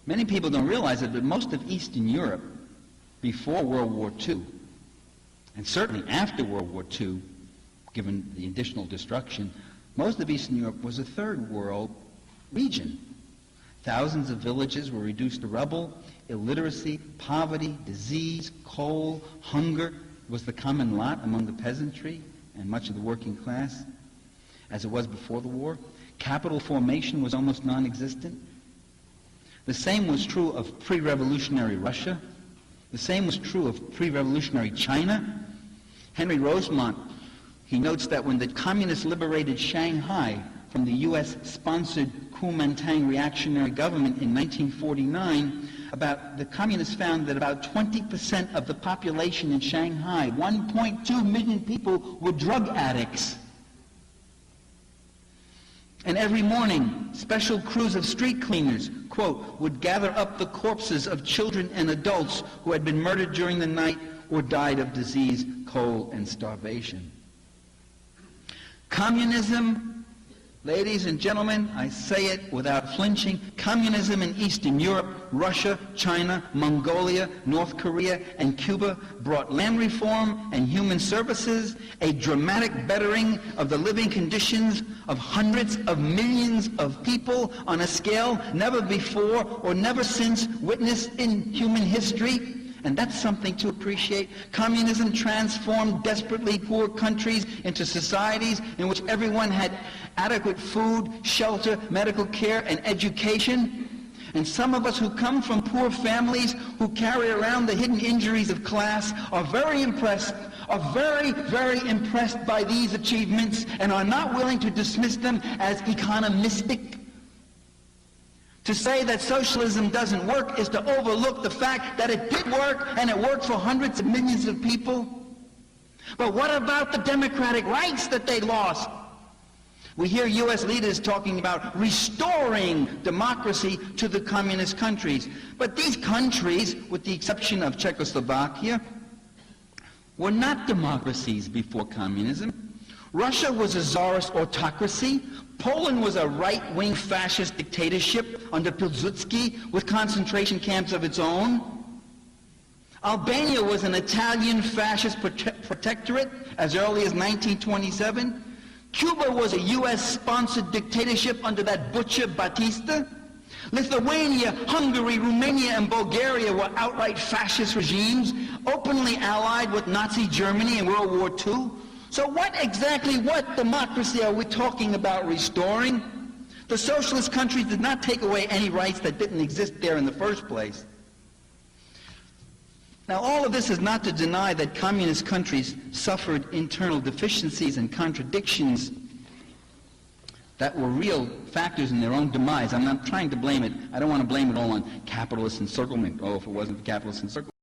Many people don't realize it, but most of Eastern Europe, before World War II, and certainly after World War II, given the additional destruction, most of Eastern Europe was a third world region. Thousands of villages were reduced to rubble. Illiteracy, poverty, disease, coal, hunger was the common lot among the peasantry and much of the working class, as it was before the war. Capital formation was almost non-existent. The same was true of pre-revolutionary Russia. The same was true of pre-revolutionary China. Henry Rosemont, he notes that when the communists liberated Shanghai from the U.S.-sponsored Kuomintang reactionary government in 1949, the communists found that about 20% of the population in Shanghai, 1.2 million people, were drug addicts. And every morning, special crews of street cleaners, quote, would gather up the corpses of children and adults who had been murdered during the night or died of disease, cold, and starvation. Communism, ladies and gentlemen, I say it without flinching, communism in Eastern Europe, Russia, China, Mongolia, North Korea, and Cuba brought land reform and human services, a dramatic bettering of the living conditions of hundreds of millions of people on a scale never before or never since witnessed in human history. And that's something to appreciate. Communism transformed desperately poor countries into societies in which everyone had adequate food, shelter, medical care, and education. And some of us who come from poor families, who carry around the hidden injuries of class, are very impressed, very impressed by these achievements, and are not willing to dismiss them as economistic. To say that socialism doesn't work is to overlook the fact that it did work, and it worked for hundreds of millions of people. But what about the democratic rights that they lost? We hear U.S. leaders talking about restoring democracy to the communist countries. But these countries, with the exception of Czechoslovakia, were not democracies before communism. Russia was a czarist autocracy. Poland was a right-wing fascist dictatorship under Pilsudski with concentration camps of its own. Albania was an Italian fascist protectorate as early as 1927. Cuba was a U.S.-sponsored dictatorship under that butcher Batista. Lithuania, Hungary, Romania, and Bulgaria were outright fascist regimes, openly allied with Nazi Germany in World War II. So what democracy are we talking about restoring? The socialist countries did not take away any rights that didn't exist there in the first place. Now, all of this is not to deny that communist countries suffered internal deficiencies and contradictions that were real factors in their own demise. I'm not trying to blame it. I don't want to blame it all on capitalist encirclement. Oh, if it wasn't for capitalist encirclement.